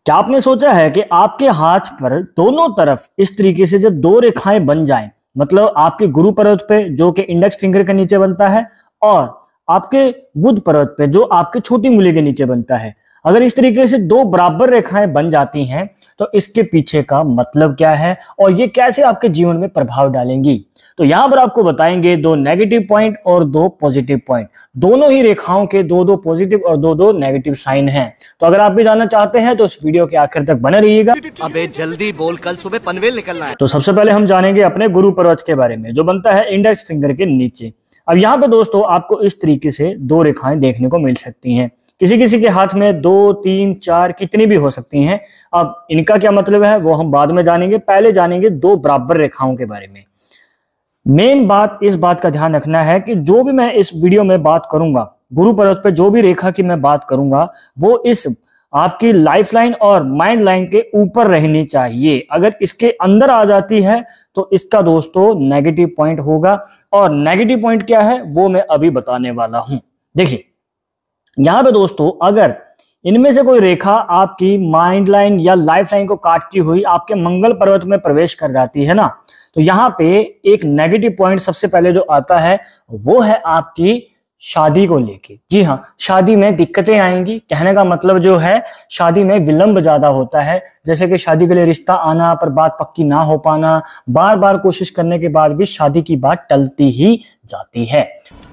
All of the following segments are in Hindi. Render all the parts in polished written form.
क्या आपने सोचा है कि आपके हाथ पर दोनों तरफ इस तरीके से जब दो रेखाएं बन जाएं, मतलब आपके गुरु पर्वत पे जो कि इंडेक्स फिंगर के नीचे बनता है और आपके बुध पर्वत पे जो आपके छोटी उंगली के नीचे बनता है, अगर इस तरीके से दो बराबर रेखाएं बन जाती हैं तो इसके पीछे का मतलब क्या है और ये कैसे आपके जीवन में प्रभाव डालेंगी। तो यहां पर आपको बताएंगे दो नेगेटिव पॉइंट और दो पॉजिटिव पॉइंट। दोनों ही रेखाओं के दो दो पॉजिटिव और दो दो नेगेटिव साइन हैं। तो अगर आप भी जानना चाहते हैं तो इस वीडियो के आखिर तक बने रहिएगा। अबे जल्दी बोल, कल सुबह पनवेल निकलना है। तो सबसे पहले हम जानेंगे अपने गुरु पर्वत के बारे में जो बनता है इंडेक्स फिंगर के नीचे। अब यहाँ पे दोस्तों आपको इस तरीके से दो रेखाएं देखने को मिल सकती हैं। किसी किसी के हाथ में दो तीन चार कितनी भी हो सकती हैं। अब इनका क्या मतलब है वो हम बाद में जानेंगे, पहले जानेंगे दो बराबर रेखाओं के बारे में। मेन बात इस बात का ध्यान रखना है कि जो भी मैं इस वीडियो में बात करूंगा, गुरु पर्वत पे जो भी रेखा की मैं बात करूंगा वो इस आपकी लाइफ लाइन और माइंड लाइन के ऊपर रहनी चाहिए। अगर इसके अंदर आ जाती है तो इसका दोस्तों नेगेटिव पॉइंट होगा। और नेगेटिव पॉइंट क्या है वो मैं अभी बताने वाला हूं। देखिए यहां पे दोस्तों अगर इनमें से कोई रेखा आपकी माइंड लाइन या लाइफ लाइन को काटती हुई आपके मंगल पर्वत में प्रवेश कर जाती है ना, तो यहाँ पे एक नेगेटिव पॉइंट सबसे पहले जो आता है वो है आपकी शादी को लेके। जी हाँ, शादी में दिक्कतें आएंगी। कहने का मतलब जो है शादी में विलंब ज्यादा होता है, जैसे कि शादी के लिए रिश्ता आना पर बात पक्की ना हो पाना, बार बार कोशिश करने के बाद भी शादी की बात टलती ही जाती है।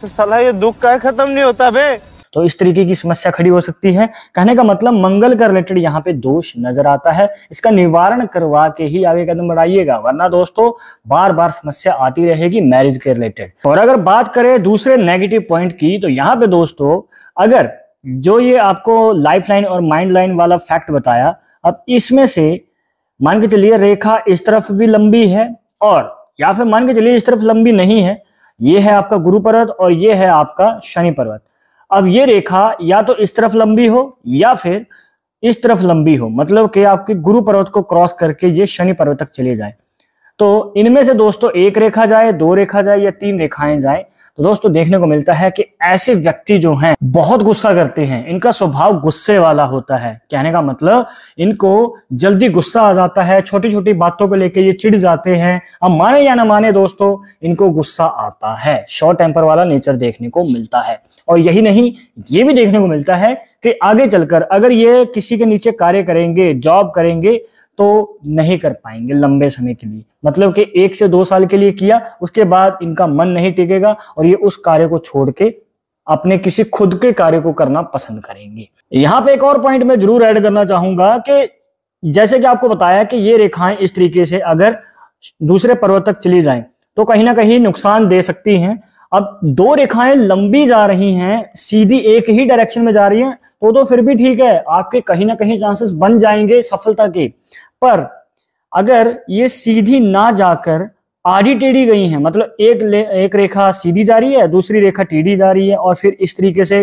तो साला ये दुख का खत्म नहीं होता बे। तो इस तरीके की समस्या खड़ी हो सकती है। कहने का मतलब मंगल का रिलेटेड यहाँ पे दोष नजर आता है, इसका निवारण करवा के ही आगे कदम बढ़ाइएगा, वरना दोस्तों बार बार समस्या आती रहेगी मैरिज के रिलेटेड। और अगर बात करें दूसरे नेगेटिव पॉइंट की तो यहाँ पे दोस्तों अगर जो ये आपको लाइफ लाइन और माइंड लाइन वाला फैक्ट बताया, अब इसमें से मान के चलिए रेखा इस तरफ भी लंबी है और या फिर मान के चलिए इस तरफ लंबी नहीं है, ये है आपका गुरु पर्वत और ये है आपका शनि पर्वत। अब ये रेखा या तो इस तरफ लंबी हो या फिर इस तरफ लंबी हो, मतलब कि आपके गुरु पर्वत को क्रॉस करके ये शनि पर्वत तक चले जाए। तो इनमें से दोस्तों एक रेखा जाए, दो रेखा जाए या तीन रेखाएं जाए तो दोस्तों देखने को मिलता है कि ऐसे व्यक्ति जो हैं बहुत गुस्सा करते हैं। इनका स्वभाव गुस्से वाला होता है। कहने का मतलब इनको जल्दी गुस्सा आ जाता है, छोटी छोटी बातों को लेके ये चिढ़ जाते हैं। अब माने या ना माने दोस्तों इनको गुस्सा आता है, शॉर्ट टेम्पर वाला नेचर देखने को मिलता है। और यही नहीं, ये भी देखने को मिलता है कि आगे चलकर अगर ये किसी के नीचे कार्य करेंगे, जॉब करेंगे तो नहीं कर पाएंगे लंबे समय के लिए। मतलब कि 1 से 2 साल के लिए किया, उसके बाद इनका मन नहीं टिकेगा और ये उस कार्य को छोड़ के अपने किसी खुद के कार्य को करना पसंद करेंगे। यहाँ पे एक और पॉइंट मैं जरूर ऐड करना चाहूंगा कि जैसे कि आपको बताया कि ये रेखाएं इस तरीके से अगर दूसरे पर्वत तक चली जाएं तो कहीं ना कहीं नुकसान दे सकती हैं। अब दो रेखाएं लंबी जा रही हैं, सीधी एक ही डायरेक्शन में जा रही हैं तो फिर भी ठीक है, आपके कहीं ना कहीं चांसेस बन जाएंगे सफलता के। पर अगर ये सीधी ना जाकर आड़ी टेढ़ी गई हैं, मतलब एक रेखा सीधी जा रही है, दूसरी रेखा टेढ़ी जा रही है और फिर इस तरीके से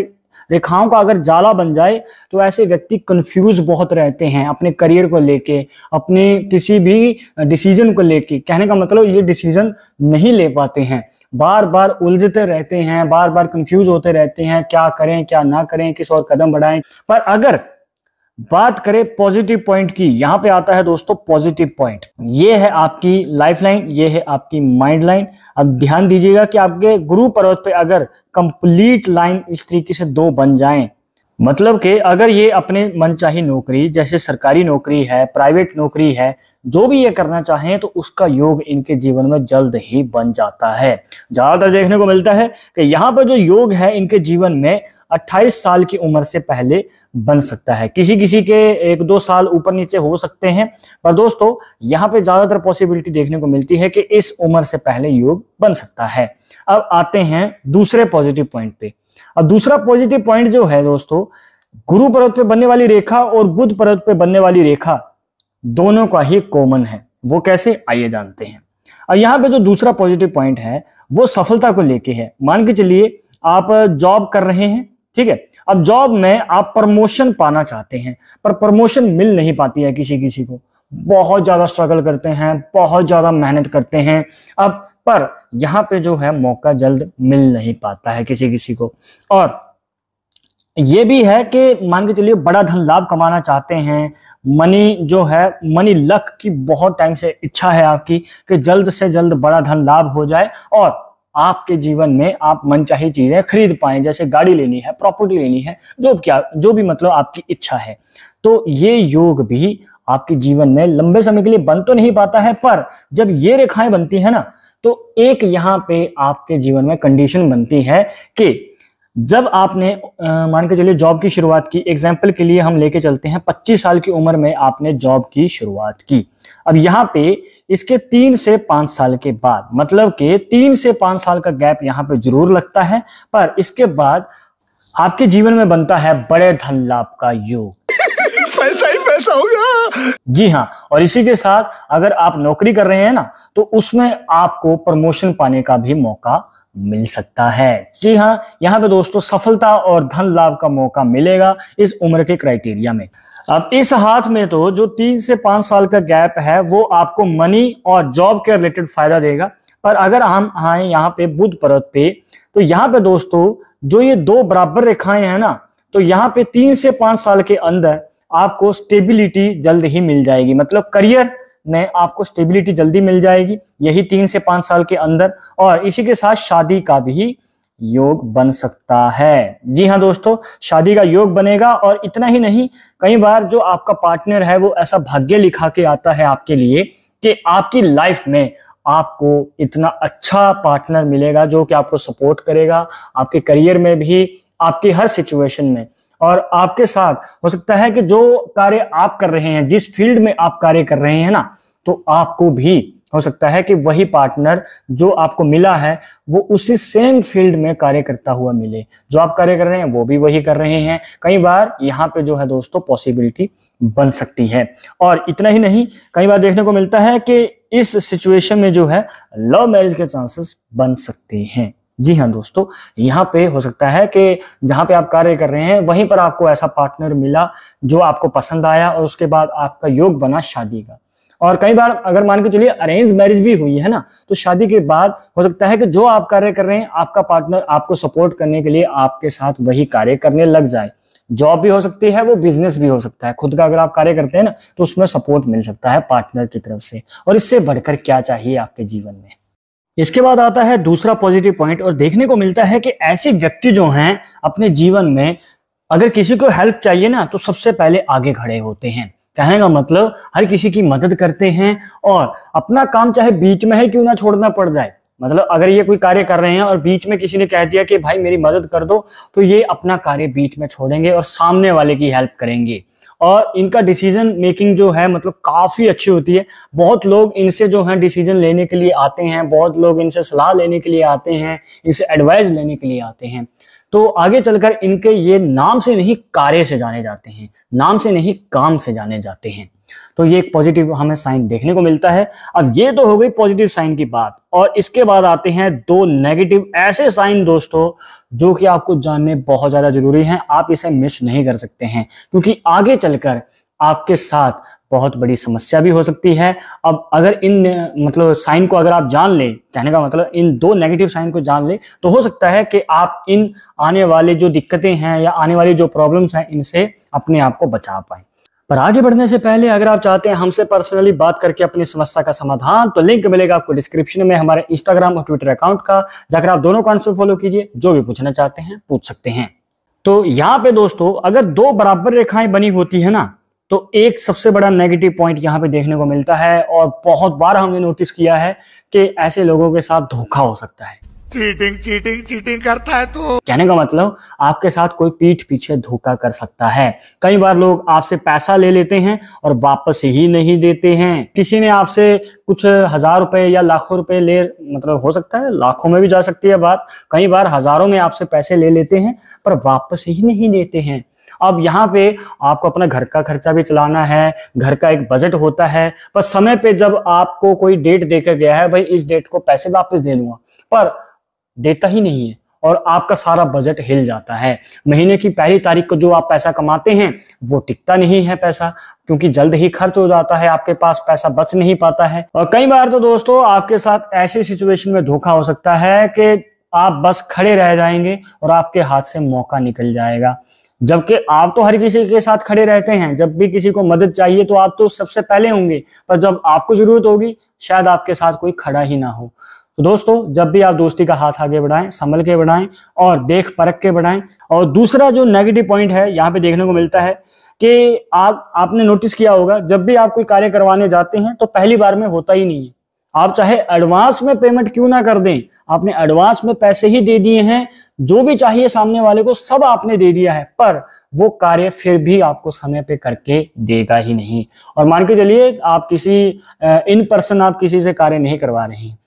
रेखाओं का अगर जाला बन जाए तो ऐसे व्यक्ति कंफ्यूज बहुत रहते हैं अपने करियर को लेके, अपने किसी भी डिसीजन को लेके। कहने का मतलब ये डिसीजन नहीं ले पाते हैं, बार बार उलझते रहते हैं, बार बार कंफ्यूज होते रहते हैं, क्या करें क्या ना करें, किस और कदम बढ़ाएं। पर अगर बात करें पॉजिटिव पॉइंट की, यहां पे आता है दोस्तों पॉजिटिव पॉइंट। ये है आपकी लाइफ लाइन, ये है आपकी माइंड लाइन। अब ध्यान दीजिएगा कि आपके गुरु पर्वत पे अगर कंप्लीट लाइन इस तरीके से दो बन जाएं, मतलब कि अगर ये अपने मनचाही नौकरी जैसे सरकारी नौकरी है, प्राइवेट नौकरी है, जो भी ये करना चाहें तो उसका योग इनके जीवन में जल्द ही बन जाता है। ज्यादातर देखने को मिलता है कि यहाँ पर जो योग है इनके जीवन में 28 साल की उम्र से पहले बन सकता है। किसी किसी के 1-2 साल ऊपर नीचे हो सकते हैं, पर दोस्तों यहाँ पे ज्यादातर पॉसिबिलिटी देखने को मिलती है कि इस उम्र से पहले योग बन सकता है। अब आते हैं दूसरे पॉजिटिव पॉइंट पे। अब दूसरा पॉजिटिव पॉइंट जो है दोस्तों, गुरु पर्वत पे बनने वाली रेखा और बुध पर्वत पे बनने वाली रेखा दोनों का ही कॉमन है। वो कैसे, आइए जानते हैं। अब यहाँ पे जो दूसरा पॉजिटिव पॉइंट है वो सफलता को लेके है। मान के चलिए आप जॉब कर रहे हैं, ठीक है। अब जॉब में आप प्रमोशन पाना चाहते हैं पर प्रमोशन मिल नहीं पाती है किसी किसी को, बहुत ज्यादा स्ट्रगल करते हैं, बहुत ज्यादा मेहनत करते हैं। अब पर यहाँ पे जो है मौका जल्द मिल नहीं पाता है किसी किसी को। और ये भी है कि मान के चलिए बड़ा धन लाभ कमाना चाहते हैं, मनी जो है, मनी लक की बहुत टाइम से इच्छा है आपकी कि जल्द से जल्द बड़ा धन लाभ हो जाए और आपके जीवन में आप मनचाही चीजें खरीद पाएं, जैसे गाड़ी लेनी है, प्रॉपर्टी लेनी है, जो भी मतलब आपकी इच्छा है। तो ये योग भी आपके जीवन में लंबे समय के लिए बन तो नहीं पाता है, पर जब ये रेखाएं बनती है ना, तो एक यहाँ पे आपके जीवन में कंडीशन बनती है कि जब आपने मान के चलिए जॉब की शुरुआत की, एग्जाम्पल के लिए हम लेके चलते हैं 25 साल की उम्र में आपने जॉब की शुरुआत की। अब यहाँ पे इसके 3 से 5 साल के बाद, मतलब कि 3 से 5 साल का गैप यहाँ पे जरूर लगता है, पर इसके बाद आपके जीवन में बनता है बड़े धन लाभ का योग। पैसा ही पैसा होगा। जी हाँ, और इसी के साथ अगर आप नौकरी कर रहे हैं ना, तो उसमें आपको प्रमोशन पाने का भी मौका मिल सकता है। जी हाँ, यहाँ पे दोस्तों सफलता और धन लाभ का मौका मिलेगा इस उम्र के क्राइटेरिया में। अब इस हाथ में तो जो 3 से 5 साल का गैप है वो आपको मनी और जॉब के रिलेटेड फायदा देगा, पर अगर हम आए यहाँ पे बुध पर्वत पे, तो यहाँ पे दोस्तों जो ये 2 बराबर रेखाएं हैं ना, तो यहाँ पे 3 से 5 साल के अंदर आपको स्टेबिलिटी जल्द ही मिल जाएगी, मतलब करियर में आपको स्टेबिलिटी जल्दी मिल जाएगी, यही 3 से 5 साल के अंदर। और इसी के साथ शादी का भी योग बन सकता है। जी हाँ दोस्तों, शादी का योग बनेगा। और इतना ही नहीं, कई बार जो आपका पार्टनर है वो ऐसा भाग्य लिखा के आता है आपके लिए कि आपकी लाइफ में आपको इतना अच्छा पार्टनर मिलेगा जो कि आपको सपोर्ट करेगा आपके करियर में भी, आपकी हर सिचुएशन में। और आपके साथ हो सकता है कि जो कार्य आप कर रहे हैं, जिस फील्ड में आप कार्य कर रहे हैं ना, तो आपको भी हो सकता है कि वही पार्टनर जो आपको मिला है वो उसी सेम फील्ड में कार्य करता हुआ मिले, जो आप कार्य कर रहे हैं वो भी वही कर रहे हैं। कई बार यहाँ पे जो है दोस्तों पॉसिबिलिटी बन सकती है। और इतना ही नहीं, कई बार देखने को मिलता है कि इस सिचुएशन में जो है लव मैरिज के चांसेस बन सकते हैं। जी हाँ दोस्तों, यहाँ पे हो सकता है कि जहाँ पे आप कार्य कर रहे हैं वहीं पर आपको ऐसा पार्टनर मिला जो आपको पसंद आया और उसके बाद आपका योग बना शादी का। और कई बार अगर मान के चलिए अरेंज मैरिज भी हुई है ना, तो शादी के बाद हो सकता है कि जो आप कार्य कर रहे हैं आपका पार्टनर आपको सपोर्ट करने के लिए आपके साथ वही कार्य करने लग जाए। जॉब भी हो सकती है, वो बिजनेस भी हो सकता है, खुद का अगर आप कार्य करते हैं ना तो उसमें सपोर्ट मिल सकता है पार्टनर की तरफ से। और इससे बढ़कर क्या चाहिए आपके जीवन में। इसके बाद आता है दूसरा पॉजिटिव पॉइंट, और देखने को मिलता है कि ऐसे व्यक्ति जो हैं अपने जीवन में अगर किसी को हेल्प चाहिए ना तो सबसे पहले आगे खड़े होते हैं। कहने का मतलब हर किसी की मदद करते हैं और अपना काम चाहे बीच में है क्यों ना छोड़ना पड़ जाए। मतलब अगर ये कोई कार्य कर रहे हैं और बीच में किसी ने कह दिया कि भाई मेरी मदद कर दो, तो ये अपना कार्य बीच में छोड़ेंगे और सामने वाले की हेल्प करेंगे। और इनका डिसीजन मेकिंग जो है मतलब काफी अच्छी होती है। बहुत लोग इनसे जो है डिसीजन लेने के लिए आते हैं, बहुत लोग इनसे सलाह लेने के लिए आते हैं, इनसे एडवाइस लेने के लिए आते हैं। तो आगे चलकर इनके ये नाम से नहीं कार्य से जाने जाते हैं, नाम से नहीं काम से जाने जाते हैं। तो ये एक पॉजिटिव हमें साइन देखने को मिलता है। अब ये तो हो गई पॉजिटिव साइन की बात, और इसके बाद आते हैं 2 नेगेटिव ऐसे साइन दोस्तों जो कि आपको जानने बहुत ज्यादा जरूरी हैं। आप इसे मिस नहीं कर सकते हैं क्योंकि आगे चलकर आपके साथ बहुत बड़ी समस्या भी हो सकती है। अब अगर इन मतलब साइन को अगर आप जान ले, कहने का मतलब इन 2 नेगेटिव साइन को जान ले, तो हो सकता है कि आप इन आने वाले जो दिक्कतें हैं या आने वाली जो प्रॉब्लम्स हैं इनसे अपने आप को बचा पाए। पर आगे बढ़ने से पहले अगर आप चाहते हैं हमसे पर्सनली बात करके अपनी समस्या का समाधान, तो लिंक मिलेगा आपको डिस्क्रिप्शन में हमारे इंस्टाग्राम और ट्विटर अकाउंट का, जाकर आप दोनों अकाउंट से फॉलो कीजिए, जो भी पूछना चाहते हैं पूछ सकते हैं। तो यहाँ पे दोस्तों अगर 2 बराबर रेखाएं बनी होती है ना, तो एक सबसे बड़ा नेगेटिव पॉइंट यहाँ पे देखने को मिलता है और बहुत बार हमने नोटिस किया है कि ऐसे लोगों के साथ धोखा हो सकता है। चीटिंग चीटिंग चीटिंग करता है तो कहने का मतलब आपके साथ कोई पीठ पीछे धोखा कर सकता है। कई बार लोग आपसे पैसा ले लेते हैं और वापस ही नहीं देते हैं। किसी ने आपसे कुछ 1000 रुपए या लाखों रुपए ले, मतलब हो सकता है लाखों में भी जा सकती है बात, कई बार हजारों में आपसे पैसे ले लेते हैं पर वापस ही नहीं देते हैं। अब यहाँ पे आपको अपना घर का खर्चा भी चलाना है, घर का एक बजट होता है, पर समय पे जब आपको कोई डेट देकर गया है भाई इस डेट को पैसे वापस दे दूंगा, पर देता ही नहीं है और आपका सारा बजट हिल जाता है। महीने की पहली तारीख को जो आप पैसा कमाते हैं वो टिकता नहीं है पैसा, क्योंकि जल्द ही खर्च हो जाता है, आपके पास पैसा बच नहीं पाता है। और कई बार तो दोस्तों आपके साथ ऐसी सिचुएशन में धोखा हो सकता है कि आप बस खड़े रह जाएंगे और आपके हाथ से मौका निकल जाएगा। जबकि आप तो हर किसी के साथ खड़े रहते हैं, जब भी किसी को मदद चाहिए तो आप तो सबसे पहले होंगे, पर जब आपको जरूरत होगी शायद आपके साथ कोई खड़ा ही ना हो। तो दोस्तों, जब भी आप दोस्ती का हाथ आगे बढ़ाएं, संभल के बढ़ाएं और देख परख के बढ़ाएं। और दूसरा जो नेगेटिव पॉइंट है यहाँ पे देखने को मिलता है कि आपने नोटिस किया होगा, जब भी आप कोई कार्य करवाने जाते हैं तो पहली बार में होता ही नहीं है। आप चाहे एडवांस में पेमेंट क्यों ना कर दें, आपने एडवांस में पैसे ही दे दिए हैं, जो भी चाहिए सामने वाले को सब आपने दे दिया है, पर वो कार्य फिर भी आपको समय पे करके देगा ही नहीं। और मान के चलिए आप किसी इन पर्सन आप किसी से कार्य नहीं करवा रहे हैं,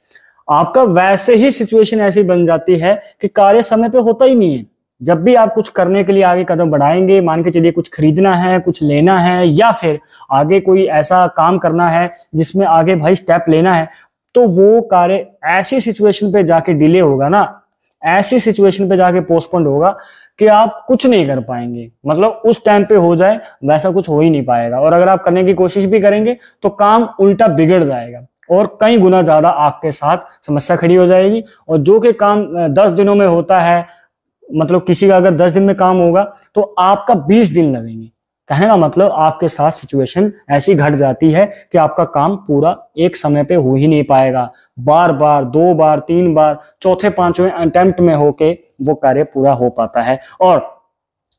आपका वैसे ही सिचुएशन ऐसी बन जाती है कि कार्य समय पे होता ही नहीं है। जब भी आप कुछ करने के लिए आगे कदम बढ़ाएंगे, मान के चलिए कुछ खरीदना है, कुछ लेना है, या फिर आगे कोई ऐसा काम करना है जिसमें आगे भाई स्टेप लेना है, तो वो कार्य ऐसी सिचुएशन पे जाके डिले होगा ना, ऐसी सिचुएशन पे जाके पोस्टपोन होगा कि आप कुछ नहीं कर पाएंगे। मतलब उस टाइम पे हो जाए वैसा कुछ हो ही नहीं पाएगा, और अगर आप करने की कोशिश भी करेंगे तो काम उल्टा बिगड़ जाएगा और कई गुना ज्यादा आपके साथ समस्या खड़ी हो जाएगी। और जो कि काम 10 दिनों में होता है, मतलब किसी का अगर 10 दिन में काम होगा तो आपका 20 दिन लगेंगे। कहने का मतलब आपके साथ सिचुएशन ऐसी घट जाती है कि आपका काम पूरा एक समय पे हो ही नहीं पाएगा। बार बार, 2 बार, 3 बार, चौथे पांचवें अटेम्प्ट में होके वो कार्य पूरा हो पाता है। और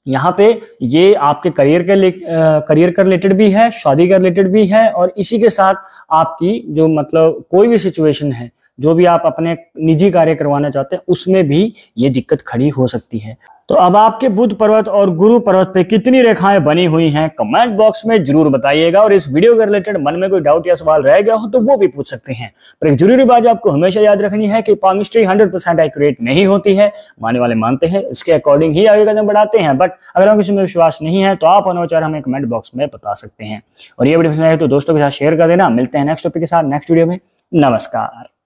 यहाँ पे ये आपके करियर के रिलेटेड भी है, शादी के रिलेटेड भी है, और इसी के साथ आपकी जो मतलब कोई भी सिचुएशन है, जो भी आप अपने निजी कार्य करवाना चाहते हैं, उसमें भी ये दिक्कत खड़ी हो सकती है। तो अब आपके बुध पर्वत और गुरु पर्वत पे कितनी रेखाएं बनी हुई हैं कमेंट बॉक्स में जरूर बताइएगा। और इस वीडियो के रिलेटेड मन में कोई डाउट या सवाल रह गया हो तो वो भी पूछ सकते हैं। पर एक जरूरी बात आपको हमेशा याद रखनी है कि पामिस्ट्री 100% एक्यूरेट नहीं होती है। मानने वाले मानते हैं, इसके अकॉर्डिंग ही आगे कदम बढ़ाते हैं, बट अगर आपको किसी में विश्वास नहीं है तो आप अनौचार हमें कमेंट बॉक्स में बता सकते हैं। और ये वीडियो पसंद आए तो दोस्तों के साथ शेयर कर देना। मिलते हैं नेक्स्ट टॉपिक के साथ नेक्स्ट वीडियो में। नमस्कार।